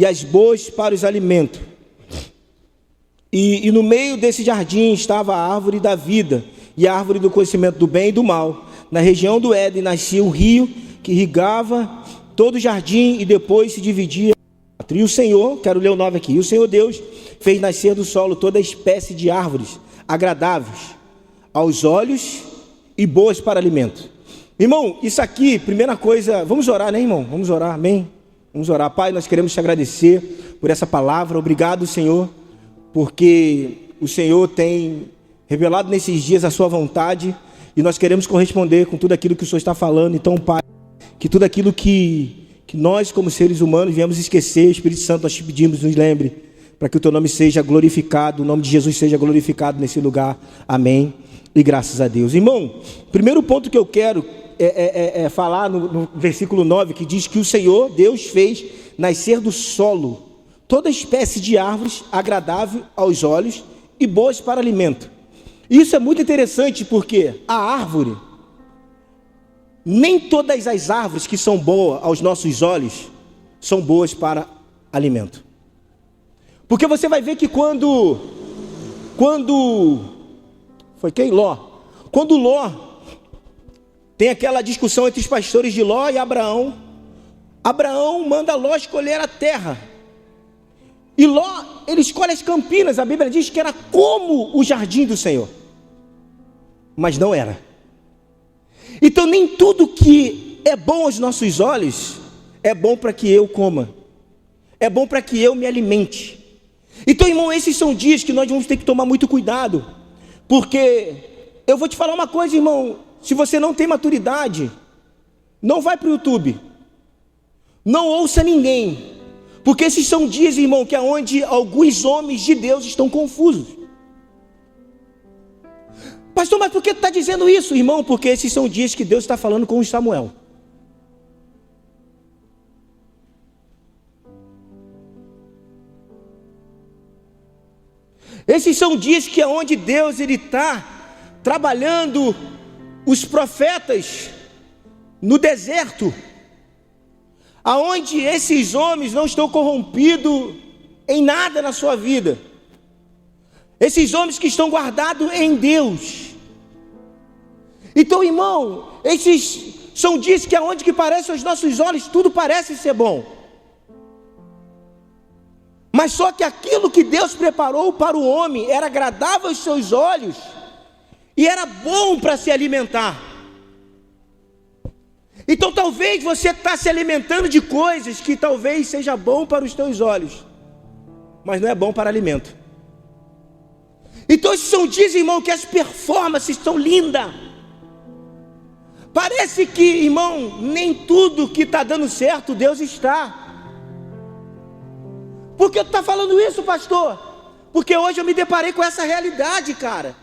e as boas para os alimentos. E no meio desse jardim estava a árvore da vida e a árvore do conhecimento do bem e do mal. Na região do Éden nascia um rio que irrigava todo o jardim e depois se dividia. E o Senhor, quero ler o 9 aqui, e o Senhor Deus fez nascer do solo toda espécie de árvores agradáveis aos olhos e boas para alimento. Irmão, isso aqui, primeira coisa, vamos orar, né, irmão? Vamos orar, amém? Vamos orar. Pai, nós queremos te agradecer por essa palavra. Obrigado, Senhor, porque o Senhor tem revelado nesses dias a sua vontade e nós queremos corresponder com tudo aquilo que o Senhor está falando. Então, Pai, que tudo aquilo que nós, como seres humanos, viemos esquecer, Espírito Santo, nós te pedimos, nos lembre, para que o teu nome seja glorificado, o nome de Jesus seja glorificado nesse lugar. Amém. E graças a Deus. Irmão, primeiro ponto que eu quero falar no versículo 9, que diz que o Senhor, Deus, fez nascer do solo toda espécie de árvores agradável aos olhos e boas para alimento. Isso é muito interessante porque a árvore, nem todas as árvores que são boas aos nossos olhos são boas para alimento. Porque você vai ver que quando foi quem? Ló. Quando Ló tem aquela discussão entre os pastores de Ló e Abraão, Abraão manda Ló escolher a terra. E Ló, ele escolhe as campinas. A Bíblia diz que era como o jardim do Senhor. Mas não era. Então nem tudo que é bom aos nossos olhos é bom para que eu coma. É bom para que eu me alimente. Então, irmão, esses são dias que nós vamos ter que tomar muito cuidado. Porque eu vou te falar uma coisa, irmão. Se você não tem maturidade, não vai para o YouTube. Não ouça ninguém. Porque esses são dias, irmão, que é onde alguns homens de Deus estão confusos. Pastor, mas por que tu está dizendo isso, irmão? Porque esses são dias que Deus está falando com o Samuel. Esses são dias que é onde Deus está trabalhando os profetas no deserto, aonde esses homens não estão corrompidos em nada na sua vida. Esses homens que estão guardados em Deus. Então, irmão, esses são dias que aonde que parece aos nossos olhos tudo parece ser bom. Mas só que aquilo que Deus preparou para o homem era agradável aos seus olhos e era bom para se alimentar. Então talvez você está se alimentando de coisas que talvez seja bom para os teus olhos, mas não é bom para alimento. Então esses são dias, irmão, que as performances estão lindas. Parece que, irmão, nem tudo que está dando certo Deus está. Por que tu está falando isso, pastor? Porque hoje eu me deparei com essa realidade, cara.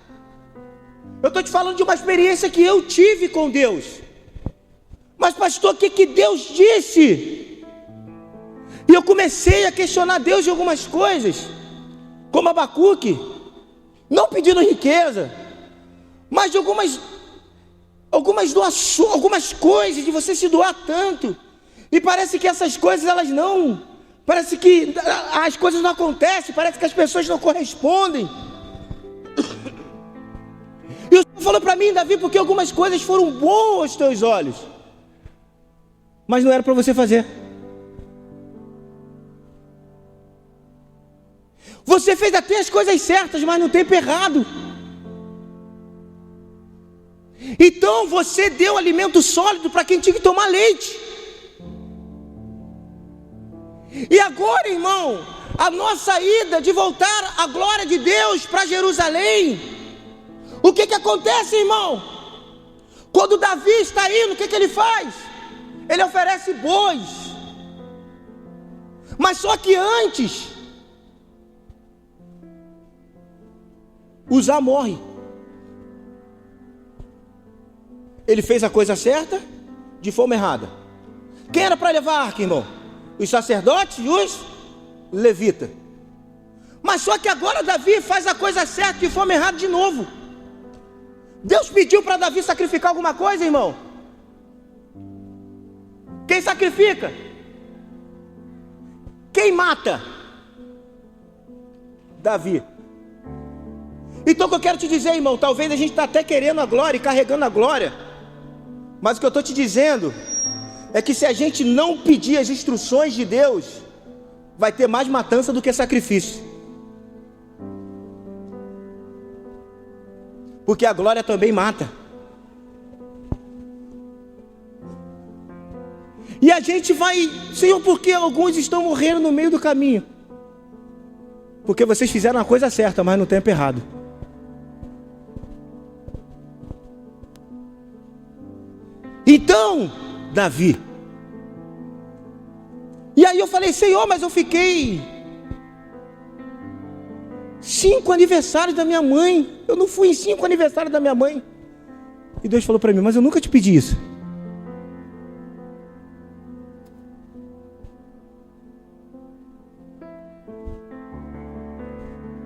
Eu estou te falando de uma experiência que eu tive com Deus. Mas pastor, o que Deus disse? E eu comecei a questionar Deus de algumas coisas, como Abacuque, não pedindo riqueza, mas de algumas doações, algumas coisas, de você se doar tanto, e parece que essas coisas elas não, parece que as coisas não acontecem, parece que as pessoas não correspondem. E o Senhor falou para mim, Davi, porque algumas coisas foram boas aos teus olhos, mas não era para você fazer. Você fez até as coisas certas, mas no tempo errado. Então você deu alimento sólido para quem tinha que tomar leite. E agora, irmão, a nossa ida de voltar a glória de Deus para Jerusalém, o que acontece, irmão? Quando Davi está indo, o que ele faz? Ele oferece bois. Mas só que antes, Uzá morre. Ele fez a coisa certa de forma errada. Quem era para levar a arca, irmão? Os sacerdotes e os levitas. Mas só que agora Davi faz a coisa certa de forma errada de novo. Deus pediu para Davi sacrificar alguma coisa, irmão? Quem sacrifica? Quem mata? Davi. Então o que eu quero te dizer, irmão, talvez a gente está até querendo a glória e carregando a glória, mas o que eu estou te dizendo é que se a gente não pedir as instruções de Deus, vai ter mais matança do que sacrifício. Porque a glória também mata. E a gente vai, Senhor, por que alguns estão morrendo no meio do caminho? Porque vocês fizeram a coisa certa, mas no tempo errado. Então, Davi. E aí eu falei, Senhor, mas eu fiquei 5 aniversários da minha mãe. Eu não fui em 5 aniversários da minha mãe. E Deus falou para mim, mas eu nunca te pedi isso.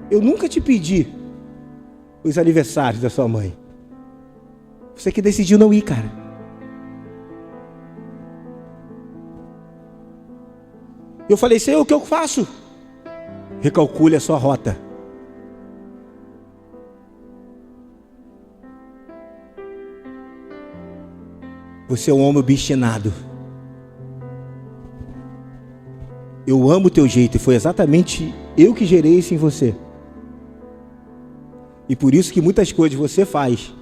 Eu nunca te pedi os aniversários da sua mãe. Você que decidiu não ir, cara. Eu falei, Senhor, o que eu faço? Recalcule a sua rota. Você é um homem obstinado. Eu amo o teu jeito, e foi exatamente eu que gerei isso em você. E por isso que muitas coisas você faz.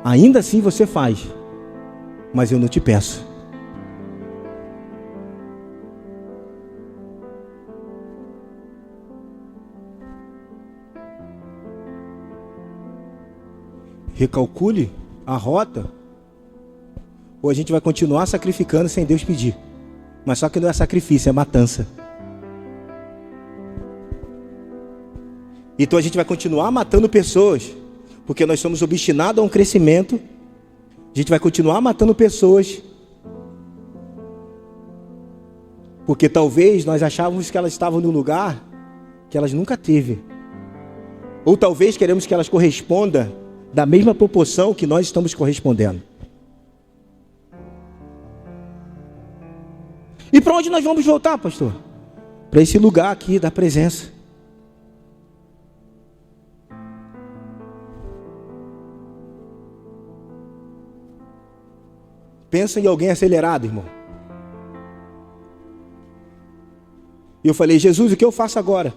Ainda assim você faz. Mas eu não te peço. Recalcule a rota. Ou a gente vai continuar sacrificando sem Deus pedir. Mas só que não é sacrifício, é matança. Então a gente vai continuar matando pessoas, porque nós somos obstinados a um crescimento. A gente vai continuar matando pessoas, porque talvez nós achávamos que elas estavam num lugar que elas nunca teve. Ou talvez queremos que elas correspondam da mesma proporção que nós estamos correspondendo. E para onde nós vamos voltar, pastor? Para esse lugar aqui da presença. Pensa em alguém acelerado, irmão. E eu falei, Jesus, o que eu faço agora?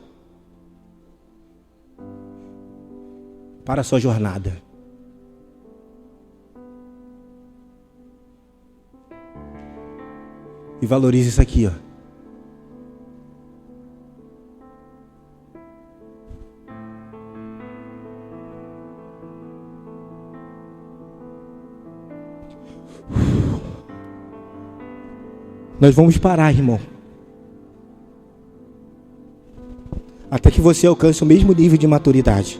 Para a sua jornada. E valorize isso aqui, ó. Nós vamos parar, irmão. Até que você alcance o mesmo nível de maturidade.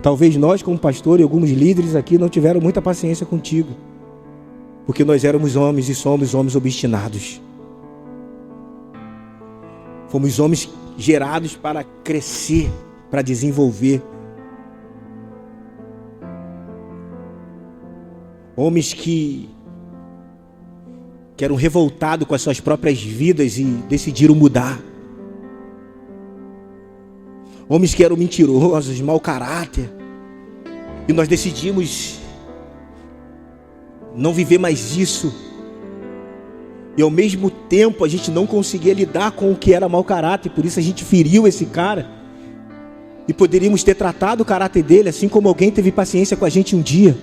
Talvez nós, como pastor e alguns líderes aqui, não tiveram muita paciência contigo. Porque nós éramos homens e somos homens obstinados. Fomos homens gerados para crescer, para desenvolver. Homens que eram revoltados com as suas próprias vidas e decidiram mudar. Homens que eram mentirosos, mau caráter. E nós decidimos não viver mais isso. E ao mesmo tempo a gente não conseguia lidar com o que era mau caráter. Por isso a gente feriu esse cara. E poderíamos ter tratado o caráter dele assim como alguém teve paciência com a gente um dia.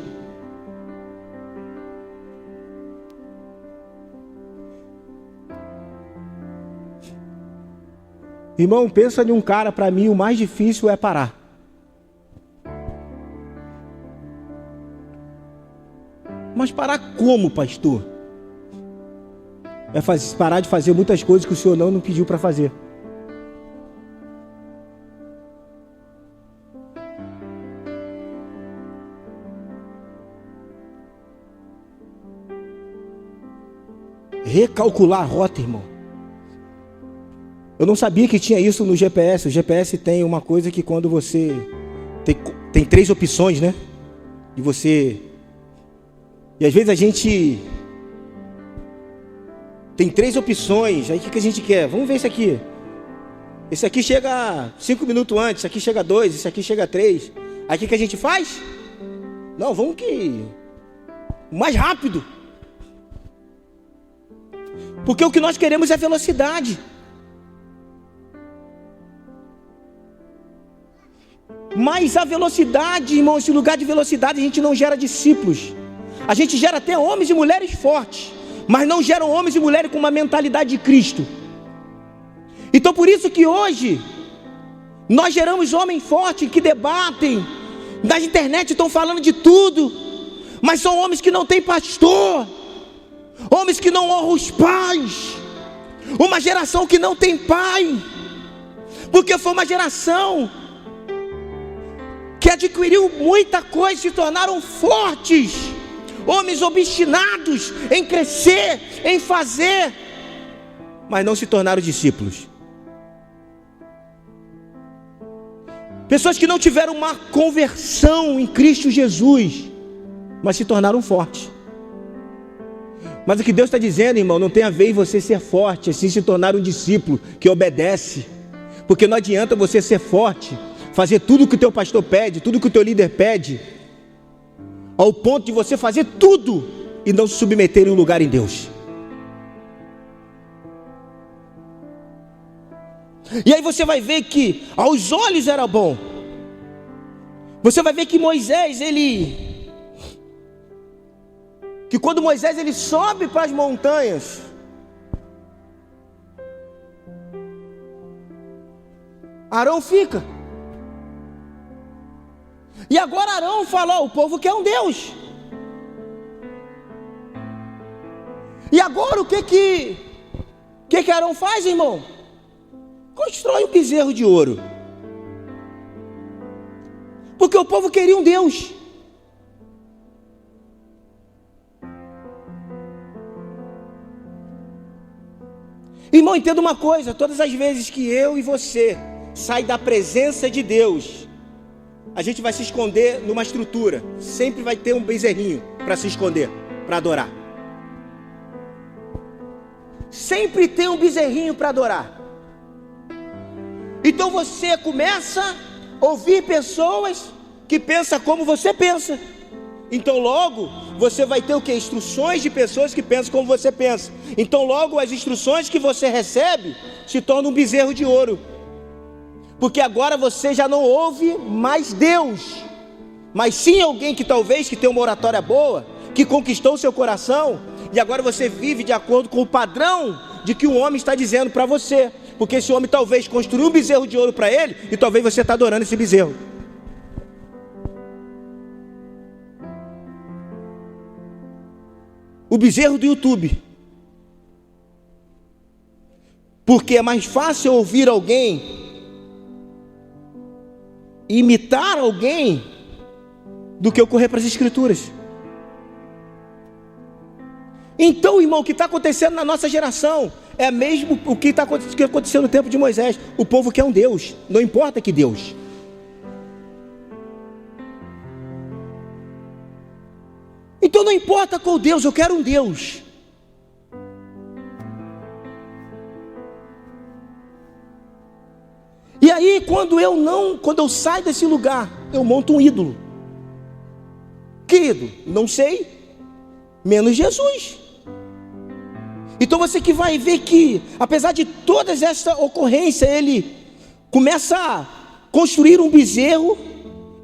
Irmão, pensa em um cara, para mim o mais difícil é parar. Mas parar como, pastor? É parar de fazer muitas coisas que o Senhor não pediu para fazer. Recalcular a rota, irmão. Eu não sabia que tinha isso no GPS. O GPS tem uma coisa que quando você... Tem 3 opções, né? E às vezes a gente tem 3 opções. Aí o que a gente quer? Vamos ver esse aqui. Esse aqui chega 5 minutos antes, esse aqui chega 2, esse aqui chega 3. Aí o que a gente faz? Não, vamos que mais rápido. Porque o que nós queremos é velocidade. Mas a velocidade, irmão, esse lugar de velocidade, a gente não gera discípulos. A gente gera até homens e mulheres fortes, mas não geram homens e mulheres com uma mentalidade de Cristo. Então por isso que hoje nós geramos homens fortes que debatem, na internet estão falando de tudo, mas são homens que não têm pastor, homens que não honram os pais, uma geração que não tem pai, porque foi uma geração que adquiriu muita coisa, se tornaram fortes, homens obstinados em crescer, em fazer, mas não se tornaram discípulos. Pessoas que não tiveram uma conversão em Cristo Jesus, mas se tornaram fortes. Mas o que Deus está dizendo, irmão, não tem a ver em você ser forte, assim se tornar um discípulo que obedece. Porque não adianta você ser forte, fazer tudo que o teu pastor pede, tudo que o teu líder pede, ao ponto de você fazer tudo e não se submeter em um lugar em Deus. E aí você vai ver que aos olhos era bom. Você vai ver que Moisés, que quando Moisés ele sobe para as montanhas, Arão fica. E agora Arão falou, o povo quer um Deus. E agora o que Arão faz, irmão? Constrói um bezerro de ouro. Porque o povo queria um Deus. Irmão, entenda uma coisa, todas as vezes que eu e você sai da presença de Deus, a gente vai se esconder numa estrutura. Sempre vai ter um bezerrinho para se esconder, para adorar. Sempre tem um bezerrinho para adorar. Então você começa a ouvir pessoas que pensam como você pensa. Então logo você vai ter o que? Instruções de pessoas que pensam como você pensa. Então logo as instruções que você recebe se tornam um bezerro de ouro. Porque agora você já não ouve mais Deus, mas sim alguém que talvez que tem uma oratória boa, que conquistou o seu coração, e agora você vive de acordo com o padrão de que o homem está dizendo para você. Porque esse homem talvez construiu um bezerro de ouro para ele, e talvez você está adorando esse bezerro. O bezerro do YouTube. Porque é mais fácil ouvir alguém, imitar alguém, do que eu correr para as escrituras. Então, irmão, o que está acontecendo na nossa geração é mesmo o que aconteceu no tempo de Moisés. O povo quer um Deus, não importa que Deus. Então não importa qual Deus, eu quero um Deus. E aí quando eu saio desse lugar, eu monto um ídolo. Que ídolo? Não sei, menos Jesus. Então você que vai ver que, apesar de todas essa ocorrência, ele começa a construir um bezerro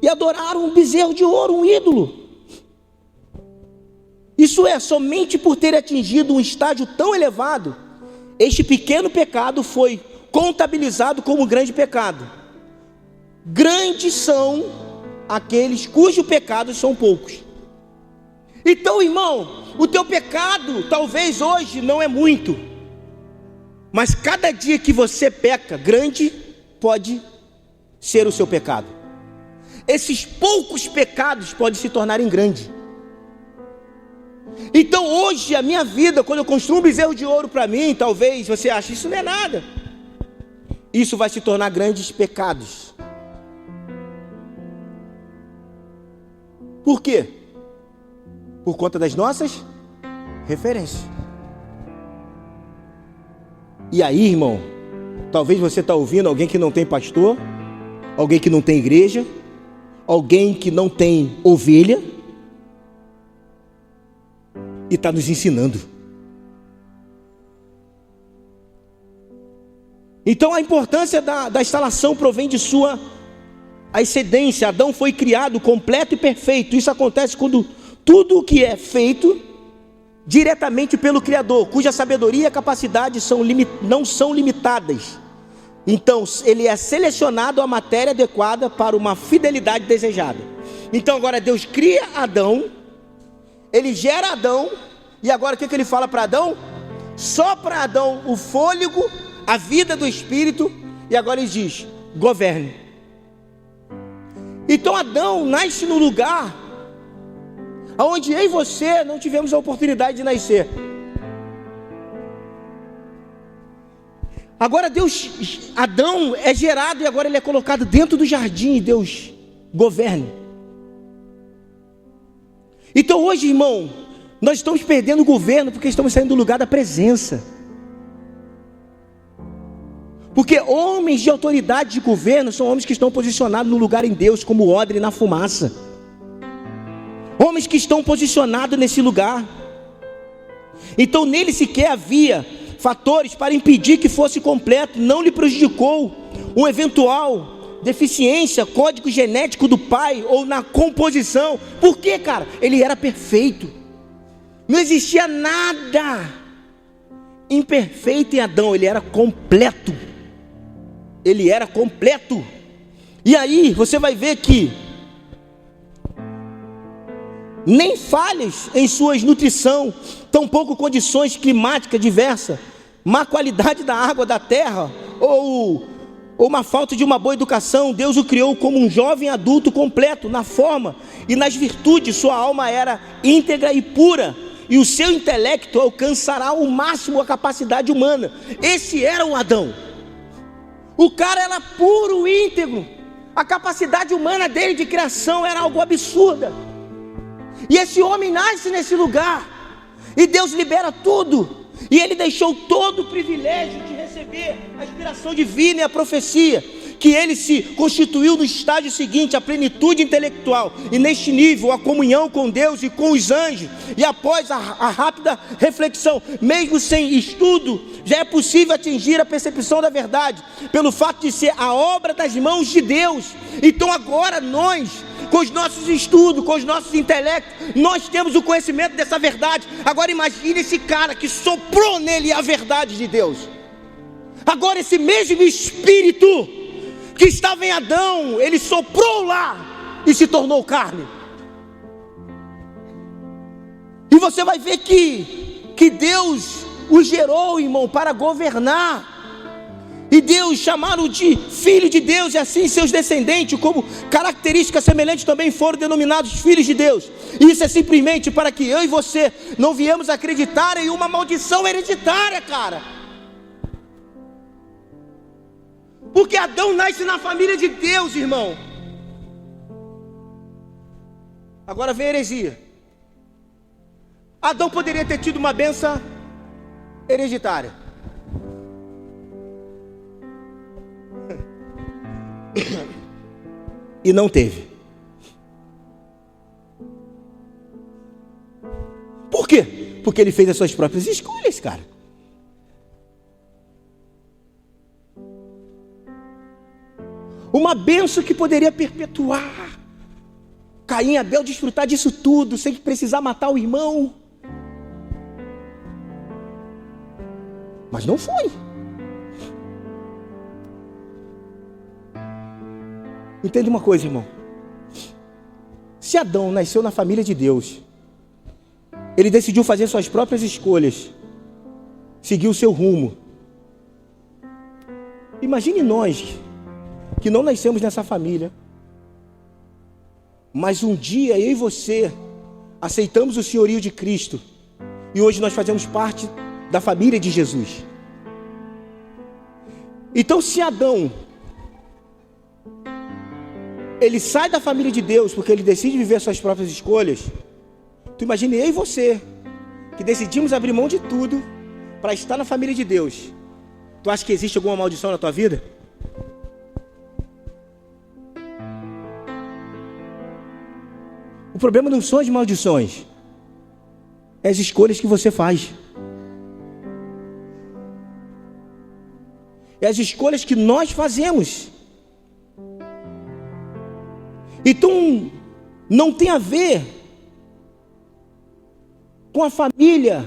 e adorar um bezerro de ouro, um ídolo. Isso é, somente por ter atingido um estágio tão elevado, este pequeno pecado foi contabilizado como grande pecado. Grandes são aqueles cujos pecados são poucos. Então, irmão, o teu pecado talvez hoje não é muito, mas cada dia que você peca, grande pode ser o seu pecado. Esses poucos pecados podem se tornarem grandes. Então hoje a minha vida, quando eu construo um bezerro de ouro para mim, talvez você ache isso não é nada. Isso vai se tornar grandes pecados. Por quê? Por conta das nossas referências. E aí, irmão, talvez você está ouvindo alguém que não tem pastor, alguém que não tem igreja, alguém que não tem ovelha, e está nos ensinando. Então a importância da instalação provém de sua excedência. Adão foi criado completo e perfeito. Isso acontece quando tudo o que é feito diretamente pelo Criador, cuja sabedoria e capacidade não são limitadas. Então ele é selecionado a matéria adequada para uma fidelidade desejada. Então agora Deus cria Adão, ele gera Adão, e agora o que ele fala para Adão? Sopra a Adão o fôlego, a vida do Espírito, e agora ele diz: governe. Então Adão nasce no lugar onde eu e você não tivemos a oportunidade de nascer. Agora Adão é gerado e agora ele é colocado dentro do jardim, e Deus governa. Então hoje, irmão, nós estamos perdendo o governo porque estamos saindo do lugar da presença. Porque homens de autoridade de governo são homens que estão posicionados no lugar em Deus, como odre na fumaça. Homens que estão posicionados nesse lugar. Então nele sequer havia fatores para impedir que fosse completo. Não lhe prejudicou uma eventual deficiência, código genético do pai ou na composição. Por quê, cara? Ele era perfeito. Não existia nada imperfeito em Adão. Ele era completo. Ele era completo. E aí você vai ver que nem falhas em suas nutrição, tampouco condições climáticas diversas, má qualidade da água da terra, ou uma falta de uma boa educação. Deus o criou como um jovem adulto completo, na forma e nas virtudes. Sua alma era íntegra e pura, e o seu intelecto alcançará o máximo a capacidade humana. Esse era o Adão. O cara era puro, íntegro. A capacidade humana dele de criação era algo absurda. E esse homem nasce nesse lugar, e Deus libera tudo, e ele deixou todo o privilégio de receber a inspiração divina e a profecia, que ele se constituiu no estágio seguinte, a plenitude intelectual, e neste nível a comunhão com Deus e com os anjos. E após a rápida reflexão, mesmo sem estudo, já é possível atingir a percepção da verdade, pelo fato de ser a obra das mãos de Deus. Então agora nós, com os nossos estudos, com os nossos intelectos, nós temos o conhecimento dessa verdade. Agora imagine esse cara que soprou nele a verdade de Deus. Agora esse mesmo Espírito que estava em Adão, ele soprou lá e se tornou carne. E você vai ver que Deus o gerou, irmão, para governar. E Deus chamaram de filho de Deus, e assim seus descendentes, como características semelhantes, também foram denominados filhos de Deus. E isso é simplesmente para que eu e você não viemos acreditar em uma maldição hereditária, cara. Porque Adão nasce na família de Deus, irmão. Agora vem a heresia. Adão poderia ter tido uma bênção hereditária. E não teve. Por quê? Porque ele fez as suas próprias escolhas, cara. Uma bênção que poderia perpetuar. Caim e Abel desfrutar disso tudo, sem precisar matar o irmão. Mas não foi. Entende uma coisa, irmão? Se Adão nasceu na família de Deus, ele decidiu fazer suas próprias escolhas, seguir o seu rumo. Imagine nós, que não nascemos nessa família, mas um dia eu e você aceitamos o senhorio de Cristo, e hoje nós fazemos parte da família de Jesus. Então, se Adão ele sai da família de Deus porque ele decide viver suas próprias escolhas. Tu imagina eu e você, que decidimos abrir mão de tudo para estar na família de Deus. Tu acha que existe alguma maldição na tua vida? O problema não são as maldições, é as escolhas que você faz. É as escolhas que nós fazemos. Então, não tem a ver com a família,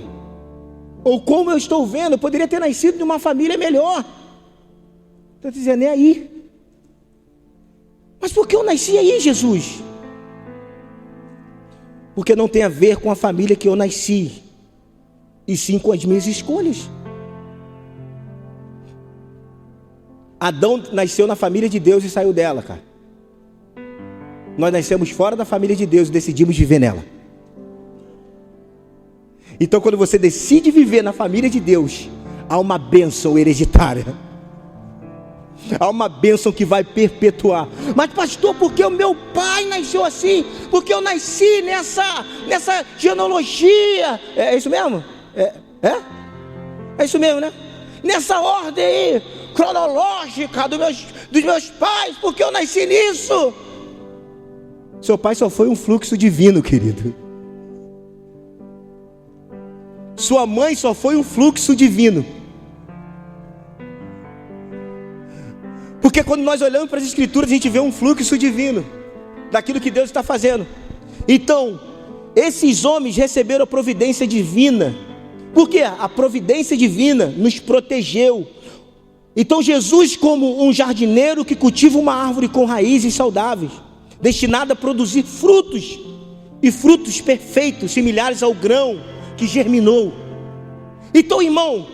ou como eu estou vendo, eu poderia ter nascido de uma família melhor. Estou dizendo, é aí. Mas por que eu nasci aí, Jesus? Porque não tem a ver com a família que eu nasci, e sim com as minhas escolhas. Adão nasceu na família de Deus e saiu dela, cara. Nós nascemos fora da família de Deus e decidimos viver nela. Então, quando você decide viver na família de Deus, há uma bênção hereditária. Há uma bênção que vai perpetuar. Mas pastor, por que o meu pai nasceu assim? Porque eu nasci nessa genealogia. É isso mesmo? É isso mesmo, né? Nessa ordem aí, cronológica dos meus pais. Porque eu nasci nisso. Seu pai só foi um fluxo divino, querido. Sua mãe só foi um fluxo divino. Porque quando nós olhamos para as escrituras, a gente vê um fluxo divino daquilo que Deus está fazendo. Então, esses homens receberam a providência divina. Por quê? A providência divina nos protegeu. Então Jesus, como um jardineiro que cultiva uma árvore com raízes saudáveis, destinada a produzir frutos, e frutos perfeitos, similares ao grão que germinou. Então, irmão,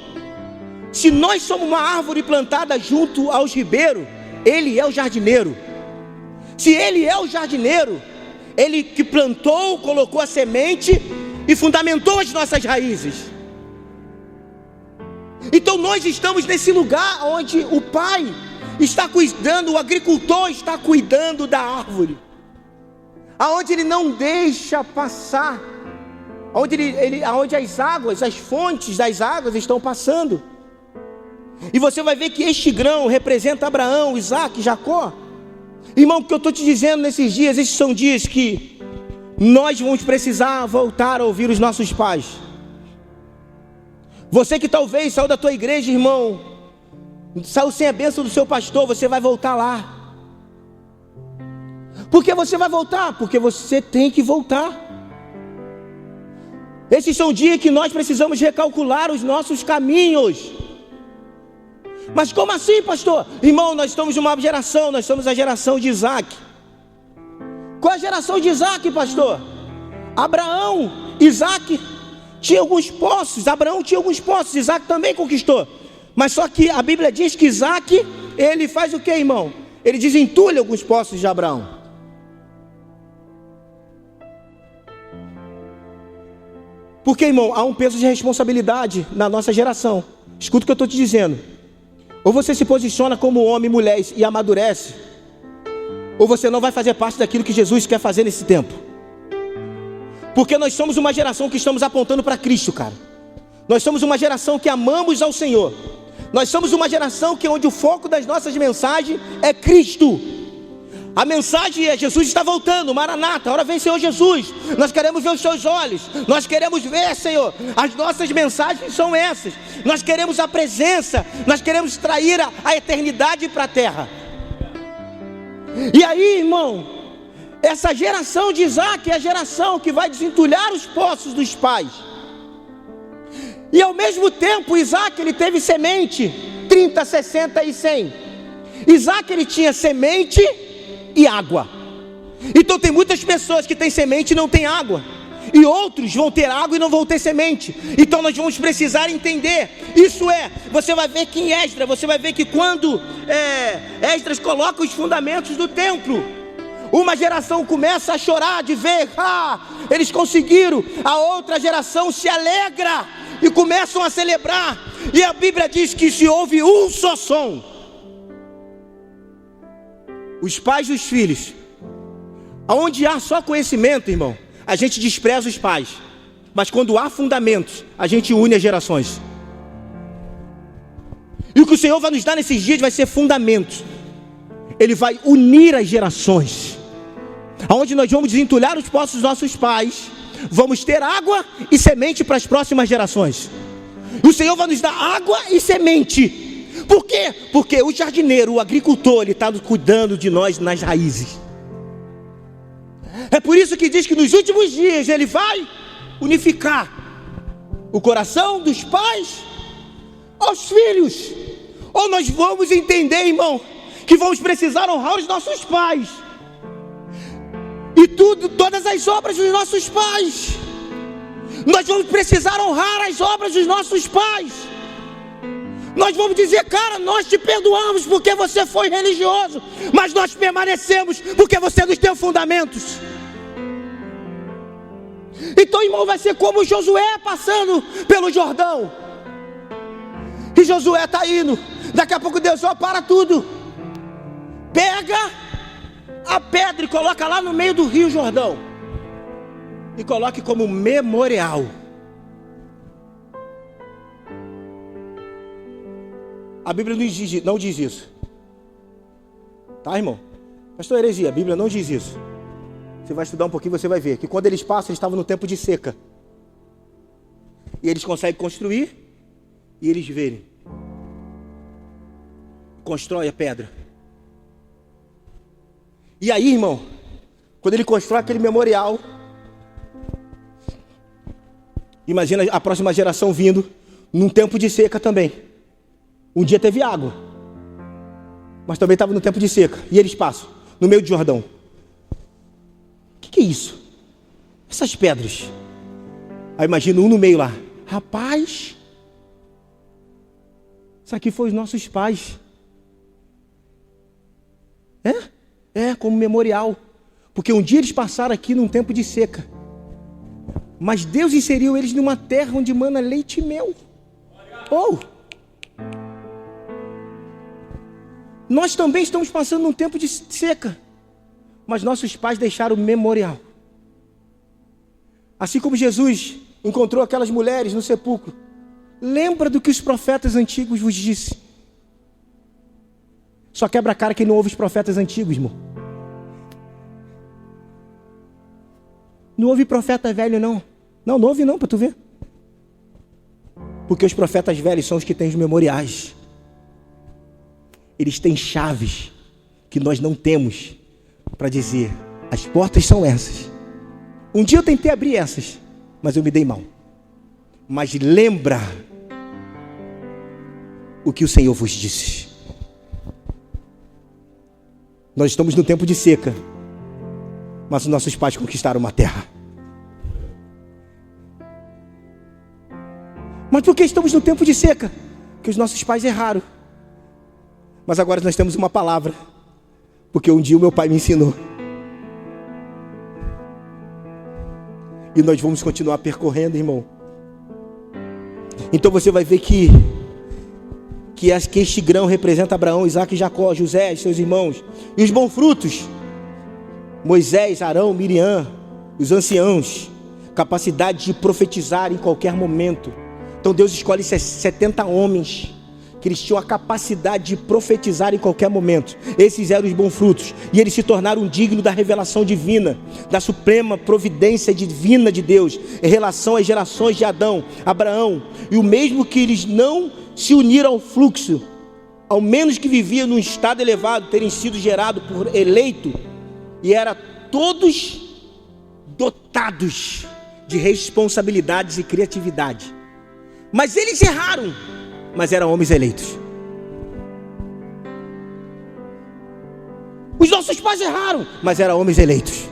se nós somos uma árvore plantada junto aos ribeiros, Ele é o jardineiro. Se Ele é o jardineiro, Ele que plantou, colocou a semente e fundamentou as nossas raízes. Então nós estamos nesse lugar onde o Pai está cuidando, o agricultor está cuidando da árvore, aonde Ele não deixa passar, aonde as águas, as fontes das águas estão passando. E você vai ver que este grão representa Abraão, Isaac, Jacó. Irmão, o que eu estou te dizendo nesses dias, esses são dias que nós vamos precisar voltar a ouvir os nossos pais. Você que talvez saiu da tua igreja, irmão, saiu sem a bênção do seu pastor, você vai voltar lá. Por que você vai voltar? Porque você tem que voltar. Esses são dias que nós precisamos recalcular os nossos caminhos. Mas como assim, pastor? Irmão, nós estamos numa geração, nós somos a geração de Isaac. Qual a geração de Isaac, pastor? Abraão, Isaac tinha alguns poços, Abraão tinha alguns poços, Isaac também conquistou. Mas só que a Bíblia diz que Isaac, ele faz o que, irmão? Ele desentulha alguns poços de Abraão. Porque, irmão, há um peso de responsabilidade na nossa geração. Escuta o que eu estou te dizendo. Ou você se posiciona como homem e mulher e amadurece, ou você não vai fazer parte daquilo que Jesus quer fazer nesse tempo. Porque nós somos uma geração que estamos apontando para Cristo, cara. Nós somos uma geração que amamos ao Senhor. Nós somos uma geração que onde o foco das nossas mensagens é Cristo. A mensagem é: Jesus está voltando, Maranata, ora vem Senhor Jesus. Nós queremos ver os seus olhos, nós queremos ver, Senhor. As nossas mensagens são essas. Nós queremos a presença, nós queremos trair a eternidade para a terra. E aí, irmão, essa geração de Isaac é a geração que vai desentulhar os poços dos pais. E ao mesmo tempo, Isaac, ele teve semente, 30, 60 e 100. Isaac, ele tinha semente e água. Então tem muitas pessoas que têm semente e não têm água, e outros vão ter água e não vão ter semente. Então nós vamos precisar entender. Isso é, você vai ver que em Esdras, você vai ver que quando Esdras coloca os fundamentos do templo, uma geração começa a chorar de ver, eles conseguiram. A outra geração se alegra e começam a celebrar. E a Bíblia diz que se ouve um só som. Os pais e os filhos Aonde há só conhecimento, irmão, a gente despreza os pais. Mas quando há fundamentos, a gente une as gerações. E o que o Senhor vai nos dar nesses dias vai ser fundamentos. Ele vai unir as gerações. Aonde nós vamos desentulhar os poços dos nossos pais, vamos ter água e semente para as próximas gerações. E o Senhor vai nos dar água e semente. Por quê? Porque o jardineiro, o agricultor, ele está cuidando de nós nas raízes. É por isso que diz que nos últimos dias ele vai unificar o coração dos pais aos filhos. Ou nós vamos entender, irmão, que vamos precisar honrar os nossos pais e todas as obras dos nossos pais. Nós vamos precisar honrar as obras dos nossos pais. Nós vamos dizer: cara, nós te perdoamos porque você foi religioso, mas nós permanecemos porque você nos deu fundamentos. Então, irmão, vai ser como Josué passando pelo Jordão. E Josué está indo. Daqui a pouco Deus, para tudo. Pega a pedra e coloca lá no meio do rio Jordão. E coloque como memorial. A Bíblia não diz isso. Tá, irmão? Pastor, heresia, a Bíblia não diz isso. Você vai estudar um pouquinho, você vai ver que quando eles passam, eles estavam no tempo de seca. E eles conseguem construir e eles verem. Constrói a pedra. E aí, irmão, quando ele constrói aquele memorial, imagina a próxima geração vindo num tempo de seca também. Um dia teve água, mas também estava no tempo de seca. E eles passam no meio do Jordão. O que é isso? Essas pedras. Aí imagina um no meio lá. Rapaz, isso aqui foi os nossos pais. Como memorial. Porque um dia eles passaram aqui num tempo de seca. Mas Deus inseriu eles numa terra onde mana leite e mel. Nós também estamos passando num tempo de seca. Mas nossos pais deixaram memorial. Assim como Jesus encontrou aquelas mulheres no sepulcro. Lembra do que os profetas antigos vos disse. Só quebra a cara quem não ouve os profetas antigos, irmão. Não ouve profeta velho, não. Não ouve não, para tu ver. Porque os profetas velhos são os que têm os memoriais. Eles têm chaves que nós não temos para dizer: as portas são essas. Um dia eu tentei abrir essas, mas eu me dei mal. Mas lembra o que o Senhor vos disse. Nós estamos no tempo de seca, mas os nossos pais conquistaram uma terra. Mas por que estamos no tempo de seca? Porque os nossos pais erraram. Mas agora nós temos uma palavra, porque um dia o meu pai me ensinou. E nós vamos continuar percorrendo, irmão. Então você vai ver que este grão representa Abraão, Isaac e Jacó, José e seus irmãos. E os bons frutos: Moisés, Arão, Miriam, os anciãos. Capacidade de profetizar em qualquer momento. Então Deus escolhe 70 homens que eles tinham a capacidade de profetizar em qualquer momento. Esses eram os bons frutos. E eles se tornaram dignos da revelação divina, da suprema providência divina de Deus, em relação às gerações de Adão, Abraão. E o mesmo que eles não se uniram ao fluxo, ao menos que viviam num estado elevado, terem sido gerados por eleito, e eram todos dotados de responsabilidades e criatividade. Mas eles erraram, mas eram homens eleitos. Os nossos pais erraram, mas eram homens eleitos.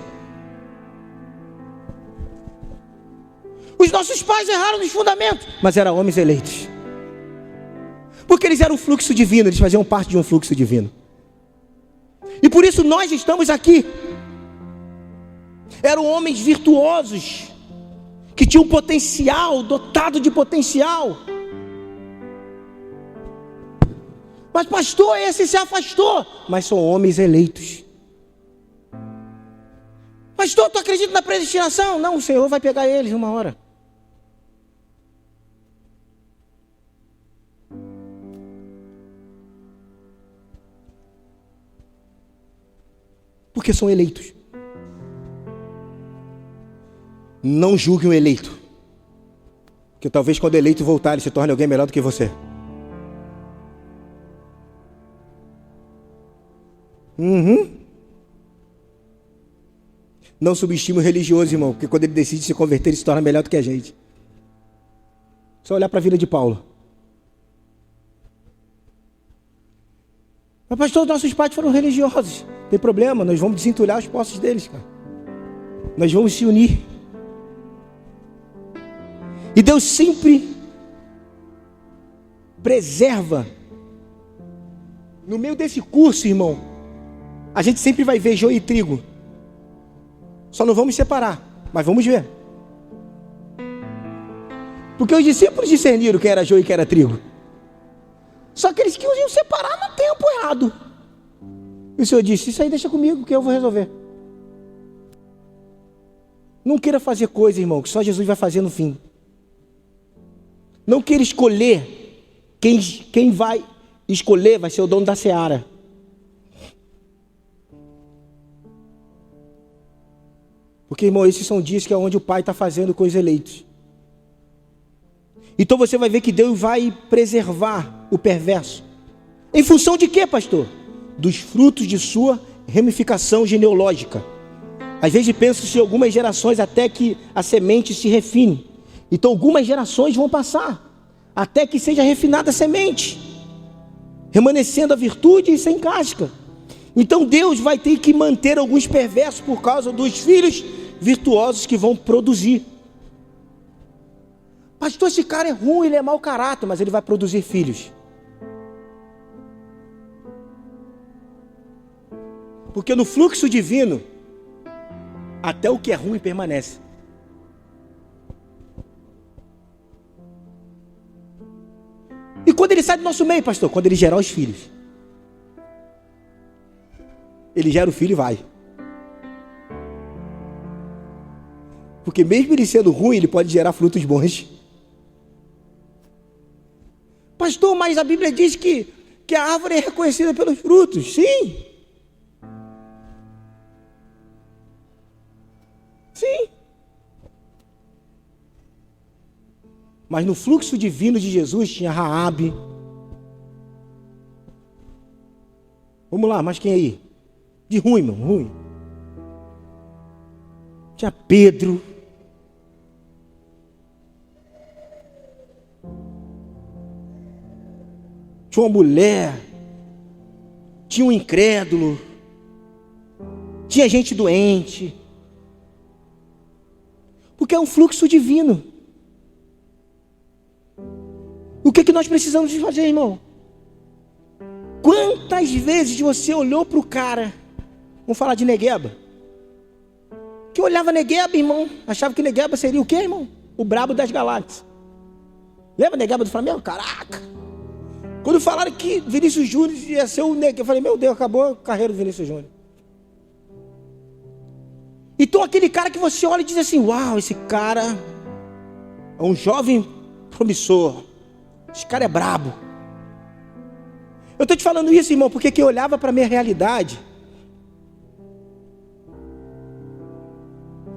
Os nossos pais erraram nos fundamentos, mas eram homens eleitos. Porque eles eram um fluxo divino, eles faziam parte de um fluxo divino. E por isso nós estamos aqui. Eram homens virtuosos, que tinham potencial, dotado de potencial. Mas pastor, esse se afastou. Mas são homens eleitos. Pastor, tu acredita na predestinação? Não, o Senhor vai pegar eles uma hora. Porque são eleitos. Não julgue um eleito. Porque talvez quando eleito voltar, ele se torne alguém melhor do que você. Não subestime o religioso, irmão, porque quando ele decide se converter, ele se torna melhor do que a gente. Só olhar para a vida de Paulo. Mas pastor, nossos pais foram religiosos. Não tem problema, nós vamos desentulhar os postos deles, cara. Nós vamos se unir. E Deus sempre preserva. No meio desse curso, irmão, a gente sempre vai ver joio e trigo. Só não vamos separar, mas vamos ver. Porque os discípulos discerniram quem era joio e quem era trigo. Só que eles queriam separar no tempo errado. E o Senhor disse, isso aí deixa comigo que eu vou resolver. Não queira fazer coisa, irmão, que só Jesus vai fazer no fim. Não queira escolher. Quem vai escolher vai ser o dono da seara. Porque, irmão, esses são dias que é onde o Pai está fazendo com os eleitos. Então você vai ver que Deus vai preservar o perverso. Em função de quê, pastor? Dos frutos de sua ramificação genealógica. Às vezes penso-se algumas gerações até que a semente se refine. Então algumas gerações vão passar até que seja refinada a semente, remanescendo a virtude e sem casca. Então Deus vai ter que manter alguns perversos por causa dos filhos virtuosos que vão produzir. Pastor, esse cara é ruim, ele é mau caráter, mas ele vai produzir filhos. Porque no fluxo divino, até o que é ruim permanece. E quando ele sai do nosso meio, pastor? Quando ele gerar os filhos. Ele gera o filho e vai. Porque mesmo ele sendo ruim, ele pode gerar frutos bons. Pastor, mas a Bíblia diz que a árvore é reconhecida pelos frutos. Sim. Sim. Mas no fluxo divino de Jesus tinha Raabe. Vamos lá, mas quem aí? De ruim, irmão, ruim. Tinha Pedro. Tinha uma mulher. Tinha um incrédulo. Tinha gente doente. Porque é um fluxo divino. O que nós precisamos de fazer, irmão? Quantas vezes você olhou para o cara, vamos falar de Negueba, que olhava Negueba, irmão, achava que Negueba seria o quê, irmão? O brabo das galáxias. Lembra Negueba do Flamengo? Caraca! Quando falaram que Vinícius Júnior ia ser o Negueba, eu falei, meu Deus, acabou a carreira do Vinícius Júnior. Então aquele cara que você olha e diz assim, uau, esse cara é um jovem promissor. Esse cara é brabo. Eu estou te falando isso, irmão, porque quem olhava para a minha realidade,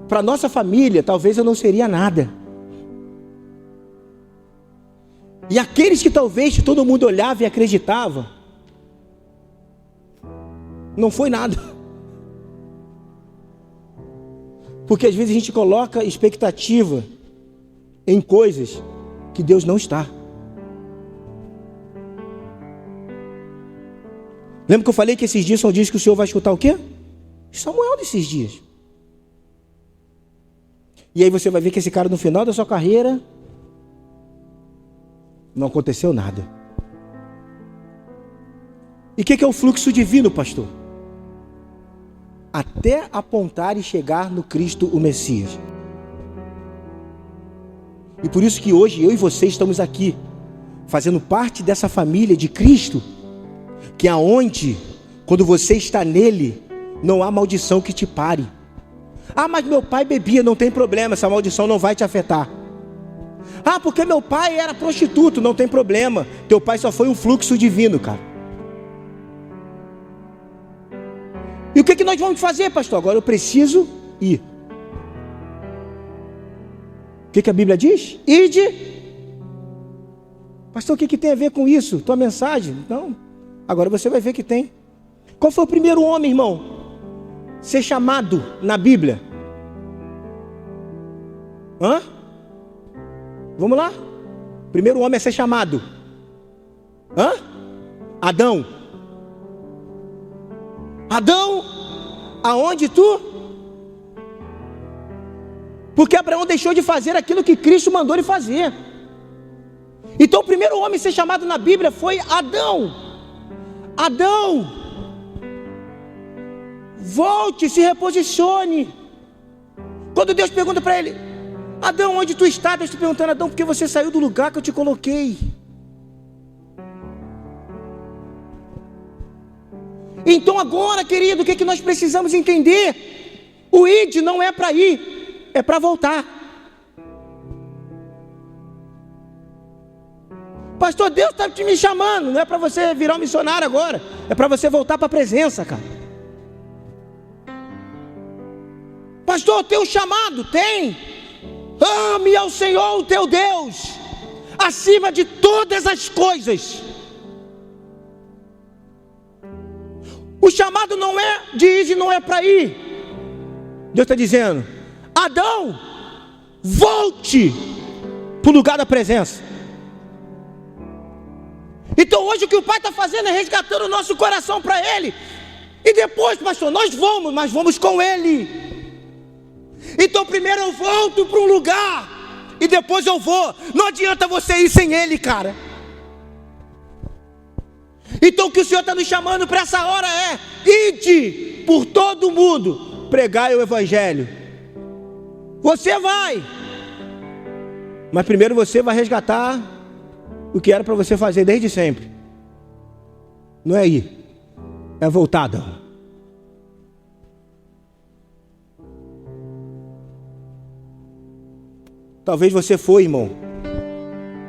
para a nossa família, talvez eu não seria nada. E aqueles que talvez todo mundo olhava e acreditava, não foi nada. Porque às vezes a gente coloca expectativa em coisas que Deus não está. Lembra que eu falei que esses dias são dias que o Senhor vai escutar o quê? Samuel desses dias. E aí você vai ver que esse cara no final da sua carreira não aconteceu nada. E o que é o fluxo divino, pastor? Até apontar e chegar no Cristo o Messias. E por isso que hoje eu e você estamos aqui, fazendo parte dessa família de Cristo, que aonde, quando você está nele, não há maldição que te pare. Ah, mas meu pai bebia, não tem problema, essa maldição não vai te afetar. Ah, porque meu pai era prostituto, não tem problema, teu pai só foi um fluxo divino, cara. E o que nós vamos fazer, pastor? Agora eu preciso ir. O que a Bíblia diz? Ide. Pastor, o que tem a ver com isso? Tua mensagem? Não. Agora você vai ver que tem. Qual foi o primeiro homem, irmão, ser chamado na Bíblia? Hã? Vamos lá? Primeiro homem a ser chamado. Hã? Adão. Adão, aonde tu? Porque Abraão deixou de fazer aquilo que Cristo mandou ele fazer. Então o primeiro homem a ser chamado na Bíblia foi Adão. Adão, volte, se reposicione. Quando Deus pergunta para ele: Adão, onde tu está? Deus está perguntando: Adão, porque você saiu do lugar que eu te coloquei. Então agora, querido, o que nós precisamos entender? O id não é para ir, é para voltar. Pastor, Deus está me chamando. Não é para você virar um missionário agora, é para você voltar para a presença, cara. Pastor, teu chamado tem. Ame ao Senhor o teu Deus acima de todas as coisas. O chamado não é de ir e não é para ir. Deus está dizendo: Adão, volte para o lugar da presença. Então hoje o que o Pai está fazendo é resgatando o nosso coração para Ele. E depois, pastor, nós vamos, mas vamos com Ele. Então primeiro eu volto para um lugar e depois eu vou. Não adianta você ir sem Ele, cara. Então o que o Senhor está nos chamando para essa hora é: ide por todo o mundo, pregai o Evangelho. Você vai, mas primeiro você vai resgatar o que era para você fazer desde sempre. Não é ir, é voltar, Adão. Talvez você foi, irmão,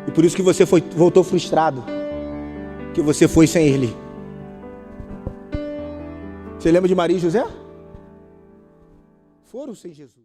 e por isso que você voltou frustrado, que você foi sem Ele. Você lembra de Maria e José? Foram sem Jesus.